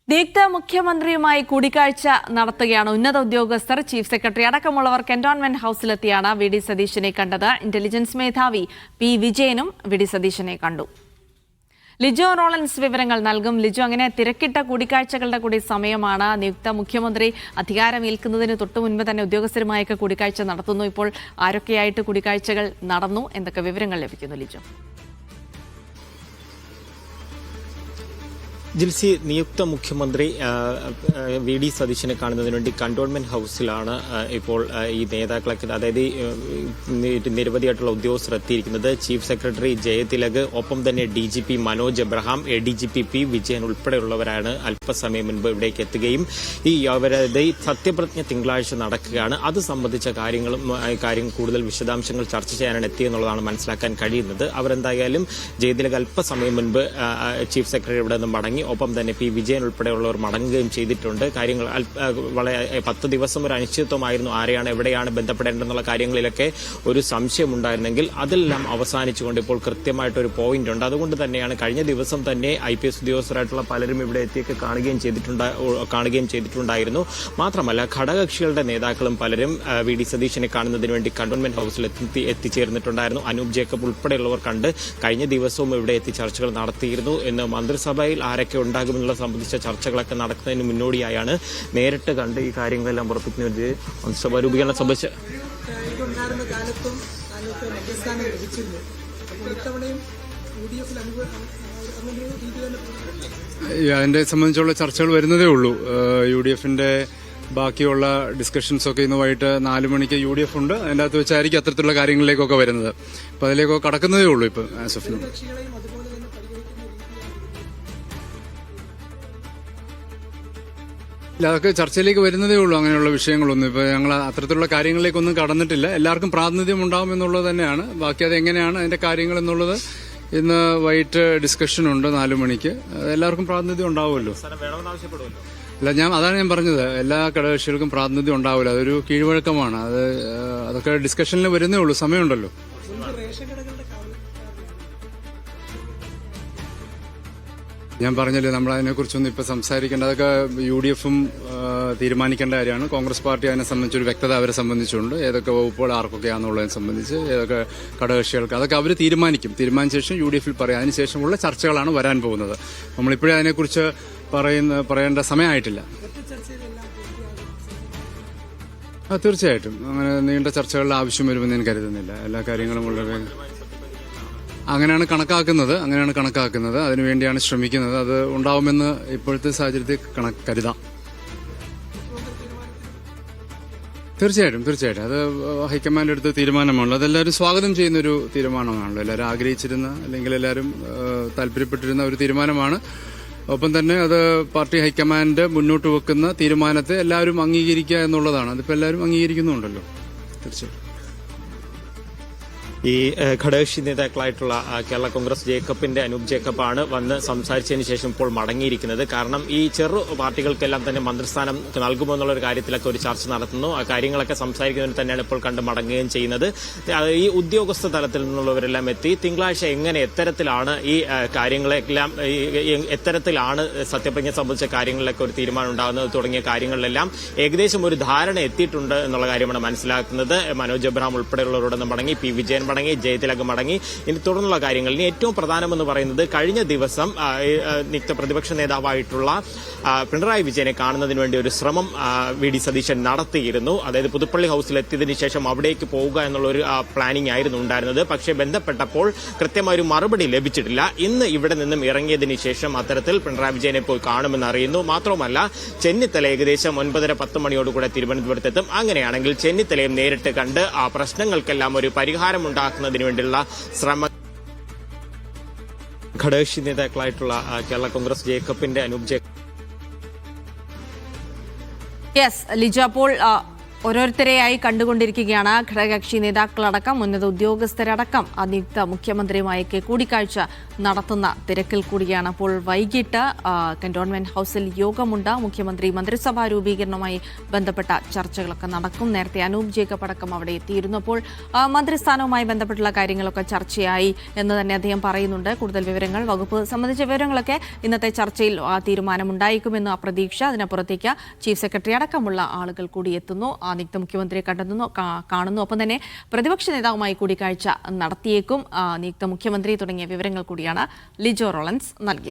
നിയുക്ത മുഖ്യമന്ത്രിയുമായി കൂടിക്കാഴ്ച നടത്തുകയാണ് ഉന്നത ഉദ്യോഗസ്ഥർ. ചീഫ് സെക്രട്ടറി അടക്കമുള്ളവർ കന്റോൺമെന്റ് ഹൌസിലെത്തിയാണ് വി ഡി സതീശനെ കണ്ടത്. ഇന്റലിജൻസ് മേധാവി പി വിജയനും വി ഡി സതീശനെ കണ്ടു. ലിജോ റോളൻസ് വിവരങ്ങൾ നൽകും. ലിജോ, അങ്ങനെ തിരക്കിട്ട കൂടിക്കാഴ്ചകളുടെ കൂടി സമയമാണ്. നിയുക്ത മുഖ്യമന്ത്രി അധികാരമേൽക്കുന്നതിന് തൊട്ടു മുൻപ് തന്നെ ഉദ്യോഗസ്ഥരുമായൊക്കെ കൂടിക്കാഴ്ച നടത്തുന്നു. ഇപ്പോൾ ആരൊക്കെയായിട്ട് കൂടിക്കാഴ്ചകൾ നടന്നു, എന്തൊക്കെ വിവരങ്ങൾ ലഭിക്കുന്നു ലിജോ? ജിൽസി, നിയുക്ത മുഖ്യമന്ത്രി വി ഡി സതീശനെ കാണുന്നതിന് വേണ്ടി കന്റോൺമെന്റ് ഹൌസിലാണ് ഇപ്പോൾ ഈ നേതാക്കളൊക്കെ, അതായത് നിരവധിയായിട്ടുള്ള ഉദ്യോഗസ്ഥർ എത്തിയിരിക്കുന്നത്. ചീഫ് സെക്രട്ടറി ജയതിലക്, ഒപ്പം തന്നെ DGP Manoj Abraham, ADGP P Vijayan ഉൾപ്പെടെയുള്ളവരാണ് അല്പസമയം മുൻപ് ഇവിടേക്ക് എത്തുകയും അവരുടെ സത്യപ്രതിജ്ഞ തിങ്കളാഴ്ച നടക്കുകയാണ്. അത് സംബന്ധിച്ച കാര്യങ്ങൾ കൂടുതൽ വിശദാംശങ്ങൾ ചർച്ച ചെയ്യാനാണ് എത്തിയെന്നുള്ളതാണ് മനസ്സിലാക്കാൻ കഴിയുന്നത്. അവരെന്തായാലും ജയതിലക് അല്പസമയം മുൻപ് ചീഫ് സെക്രട്ടറി ഇവിടെ നിന്ന് മടങ്ങി, ഒപ്പം തന്നെ പി വിജയൻ ഉൾപ്പെടെയുള്ളവർ മടങ്ങുകയും ചെയ്തിട്ടുണ്ട്. കാര്യങ്ങൾ വളരെ 10 ദിവസം ഒരു അനിശ്ചിതത്വമായിരുന്നു. ആരെയാണ് എവിടെയാണ് ബന്ധപ്പെടേണ്ടതെന്നുള്ള കാര്യങ്ങളിലൊക്കെ ഒരു സംശയമുണ്ടായിരുന്നെങ്കിൽ അതെല്ലാം അവസാനിച്ചുകൊണ്ട് ഇപ്പോൾ കൃത്യമായിട്ടൊരു പോയിന്റ് ഉണ്ട്. അതുകൊണ്ട് തന്നെയാണ് കഴിഞ്ഞ ദിവസം തന്നെ IPS ഉദ്യോഗസ്ഥരായിട്ടുള്ള പലരും ഇവിടെ എത്തിയൊക്കെ കാണുകയും ചെയ്തിട്ടുണ്ടായിരുന്നു. മാത്രമല്ല ഘടകകക്ഷികളുടെ നേതാക്കളും പലരും വി ഡി സതീശനെ കാണുന്നതിന് വേണ്ടി കന്റോൺമെന്റ് ഹൌസിൽ എത്തിച്ചേർന്നിട്ടുണ്ടായിരുന്നു. അനൂപ് ജേക്കബ് ഉൾപ്പെടെയുള്ളവർ കണ്ട് കഴിഞ്ഞ ദിവസവും ഇവിടെ എത്തി ചർച്ചകൾ നടത്തിയിരുന്നു എന്ന് മന്ത്രിസഭയിൽ ആരൊക്കെ ഉണ്ടാകുമെന്നുള്ള സംബന്ധിച്ച ചർച്ചകളൊക്കെ നടക്കുന്നതിന് മുന്നോടിയായാണ് നേരിട്ട് കണ്ട് ഈ കാര്യങ്ങളെല്ലാം ഉറപ്പിക്കുന്നത്. മന്ത്രിസഭാ രൂപീകരണം സംബന്ധിച്ച് അതിനെ സംബന്ധിച്ചുള്ള ചർച്ചകൾ വരുന്നതേ ഉള്ളൂ. UDFന്റെ ബാക്കിയുള്ള ഡിസ്കഷൻസൊക്കെ ഇന്ന് വൈകിട്ട് 4 മണിക്ക് UDF ഉണ്ട്. അതിൻ്റെ അകത്ത് വെച്ചായിരിക്കും അത്തരത്തിലുള്ള കാര്യങ്ങളിലേക്കൊക്കെ വരുന്നത്. അപ്പം അതിലേക്കൊക്കെ കടക്കുന്നതേ ഉള്ളൂ ഇപ്പം ആസ് ഓഫ് നൗ. ഇല്ല, അതൊക്കെ ചർച്ചയിലേക്ക് വരുന്നതേ ഉള്ളൂ. അങ്ങനെയുള്ള വിഷയങ്ങളൊന്നും ഇപ്പോൾ ഞങ്ങൾ അത്തരത്തിലുള്ള കാര്യങ്ങളിലേക്കൊന്നും കടന്നിട്ടില്ല. എല്ലാവർക്കും പ്രാതിനിധ്യം ഉണ്ടാവും എന്നുള്ളത് തന്നെയാണ്. ബാക്കി അത് എങ്ങനെയാണ് അതിന്റെ കാര്യങ്ങൾ എന്നുള്ളത് ഇന്ന് വൈകിട്ട് ഡിസ്കഷൻ ഉണ്ട് 4 മണിക്ക്. എല്ലാവർക്കും പ്രാതിനിധ്യം ഉണ്ടാവുമല്ലോ. അല്ല, അതാണ് ഞാൻ പറഞ്ഞത്. എല്ലാ ഘടകകക്ഷികൾക്കും പ്രാതിനിധ്യം ഉണ്ടാവില്ല. അതൊരു കീഴ്വഴക്കമാണ്. അതൊക്കെ ഡിസ്കഷനിൽ വരുന്നേ ഉള്ളൂ, സമയമുണ്ടല്ലോ. ഞാൻ പറഞ്ഞല്ലോ, നമ്മൾ അതിനെക്കുറിച്ചൊന്നും ഇപ്പം സംസാരിക്കേണ്ട. അതൊക്കെ UDFും തീരുമാനിക്കേണ്ട കാര്യമാണ്. കോൺഗ്രസ് പാർട്ടി അതിനെ സംബന്ധിച്ചൊരു വ്യക്തത അവരെ സംബന്ധിച്ചുണ്ട്. ഏതൊക്കെ വകുപ്പുകൾ ആർക്കൊക്കെയാണെന്നുള്ളതിനെ സംബന്ധിച്ച്, ഏതൊക്കെ ഘടകകക്ഷികൾക്ക്, അതൊക്കെ അവർ തീരുമാനിച്ച ശേഷം UDFിൽ പറയാം. അതിനുശേഷമുള്ള ചർച്ചകളാണ് വരാൻ പോകുന്നത്. നമ്മളിപ്പോഴേ അതിനെക്കുറിച്ച് പറയേണ്ട സമയമായിട്ടില്ല. തീർച്ചയായിട്ടും അങ്ങനെ നീണ്ട ചർച്ചകളുടെ ആവശ്യം വരുമെന്ന് ഞാൻ കരുതുന്നില്ല. എല്ലാ കാര്യങ്ങളും വളരെ അങ്ങനെയാണ് കണക്കാക്കുന്നത്. അതിനുവേണ്ടിയാണ് ശ്രമിക്കുന്നത്. അത് ഉണ്ടാവുമെന്ന് ഇപ്പോഴത്തെ സാഹചര്യത്തിൽ കരുതാം. തീർച്ചയായിട്ടും അത് ഹൈക്കമാൻഡ് എടുത്ത തീരുമാനമാണല്ലോ. അതെല്ലാവരും സ്വാഗതം ചെയ്യുന്നൊരു തീരുമാനമാണല്ലോ. എല്ലാവരും ആഗ്രഹിച്ചിരുന്ന, അല്ലെങ്കിൽ എല്ലാവരും താല്പര്യപ്പെട്ടിരുന്ന ഒരു തീരുമാനമാണ്. ഒപ്പം തന്നെ അത് പാർട്ടി ഹൈക്കമാൻഡ് മുന്നോട്ട് വെക്കുന്ന തീരുമാനത്തെ എല്ലാവരും അംഗീകരിക്കുക എന്നുള്ളതാണ്. അതിപ്പോൾ എല്ലാവരും അംഗീകരിക്കുന്നുണ്ടല്ലോ. തീർച്ചയായിട്ടും ഈ ഘടകകക്ഷി നേതാക്കളായിട്ടുള്ള കേരള കോൺഗ്രസ് ജേക്കബിന്റെ അനൂപ് ജേക്കബാണ് വന്ന് സംസാരിച്ചതിന് ശേഷം ഇപ്പോൾ മടങ്ങിയിരിക്കുന്നത്. കാരണം ഈ ചെറു പാർട്ടികൾക്കെല്ലാം തന്നെ മന്ത്രിസ്ഥാനം നൽകുമോ എന്നുള്ളൊരു കാര്യത്തിലൊക്കെ ഒരു ചർച്ച നടത്തുന്നു. ആ കാര്യങ്ങളൊക്കെ സംസാരിക്കുന്നതിന് തന്നെയാണ് ഇപ്പോൾ കണ്ട് മടങ്ങുകയും ചെയ്യുന്നത്. ഈ ഉദ്യോഗസ്ഥ തലത്തിൽ നിന്നുള്ളവരെല്ലാം എത്തി തിങ്കളാഴ്ച എത്തരത്തിലാണ് ഈ കാര്യങ്ങളെല്ലാം, എത്തരത്തിലാണ് സത്യപ്രതിജ്ഞ സംബന്ധിച്ച കാര്യങ്ങളിലൊക്കെ ഒരു തീരുമാനം ഉണ്ടാകുന്നത് തുടങ്ങിയ കാര്യങ്ങളിലെല്ലാം ഏകദേശം ഒരു ധാരണ എത്തിയിട്ടുണ്ട് എന്നുള്ള കാര്യമാണ് മനസ്സിലാക്കുന്നത്. മനോജ് എബ്രഹാം ഉൾപ്പെടെയുള്ളവരോടൊന്ന് മടങ്ങി, പി വിജയൻ മടങ്ങി, ജയതിലക് മടങ്ങി. ഇനി തുടർന്നുള്ള കാര്യങ്ങൾ, ഇനി ഏറ്റവും പ്രധാനമെന്ന് പറയുന്നത് കഴിഞ്ഞ ദിവസം നിയുക്ത പ്രതിപക്ഷ നേതാവായിട്ടുള്ള പിണറായി വിജയനെ കാണുന്നതിന് വേണ്ടി ഒരു ശ്രമം വി ഡി സതീശൻ നടത്തിയിരുന്നു. അതായത് പുതുപ്പള്ളി ഹൌസിൽ എത്തിയതിനു ശേഷം അവിടേക്ക് പോവുക എന്നുള്ളൊരു പ്ലാനിംഗ് ആയിരുന്നു ഉണ്ടായിരുന്നത്. പക്ഷേ ബന്ധപ്പെട്ടപ്പോൾ കൃത്യമായൊരു മറുപടി ലഭിച്ചിട്ടില്ല. ഇന്ന് ഇവിടെ നിന്നും ഇറങ്ങിയതിനു ശേഷം അത്തരത്തിൽ പിണറായി വിജയനെ പോയി കാണുമെന്ന് അറിയുന്നു. മാത്രമല്ല ചെന്നിത്തല ഏകദേശം 9:10 മണിയോടുകൂടെ തിരുവനന്തപുരത്തെത്തും. അങ്ങനെയാണെങ്കിൽ ചെന്നിത്തലയും നേരിട്ട് കണ്ട് ആ പ്രശ്നങ്ങൾക്കെല്ലാം ഒരു പരിഹാരം ഉണ്ടാക്കുന്നതിന് വേണ്ടിയുള്ള ശ്രമം ഘടകകക്ഷി നേതാക്കളായിട്ടുള്ള കേരള കോൺഗ്രസ് ജേക്കബിന്റെ അനൂപ് ജേക്കബ്. ലിജോ, അപ്പോൾ ഓരോരുത്തരെയായി കണ്ടുകൊണ്ടിരിക്കുകയാണ്. ഘടകകക്ഷി നേതാക്കളടക്കം ഉന്നത ഉദ്യോഗസ്ഥരടക്കം നിയുക്ത മുഖ്യമന്ത്രിയുമായി കൂടിക്കാഴ്ച നടത്തുന്ന തിരക്കിൽ കൂടിയാണ്. അപ്പോൾ വൈകിട്ട് കന്റോൺമെന്റ് ഹൌസിൽ യോഗമുണ്ട്. മുഖ്യമന്ത്രി മന്ത്രിസഭാ രൂപീകരണവുമായി ബന്ധപ്പെട്ട ചർച്ചകളൊക്കെ നടക്കും. നേരത്തെ അനൂപ് ജേക്കബ് അടക്കം അവിടെ എത്തിയിരുന്നു. അപ്പോൾ മന്ത്രിസ്ഥാനവുമായി ബന്ധപ്പെട്ടുള്ള കാര്യങ്ങളൊക്കെ ചർച്ചയായി എന്ന് തന്നെ അദ്ദേഹം പറയുന്നുണ്ട്. കൂടുതൽ വിവരങ്ങൾ, വകുപ്പ് സംബന്ധിച്ച വിവരങ്ങളൊക്കെ ഇന്നത്തെ ചർച്ചയിൽ തീരുമാനമുണ്ടായിരിക്കുമെന്ന് പ്രതീക്ഷ. അതിനപ്പുറത്തേക്ക് ചീഫ് സെക്രട്ടറി അടക്കമുള്ള ആളുകൾ കൂടി എത്തുന്നു. നിയുക്ത മുഖ്യമന്ത്രിയെ കാണുന്നു. ഒപ്പം തന്നെ പ്രതിപക്ഷ നേതാവുമായി കൂടിക്കാഴ്ച നടത്തിയേക്കും നിയുക്ത മുഖ്യമന്ത്രി തുടങ്ങിയ വിവരങ്ങൾ കൂടിയാണ് ലിജോ റോളൻസ് നൽകിയത്.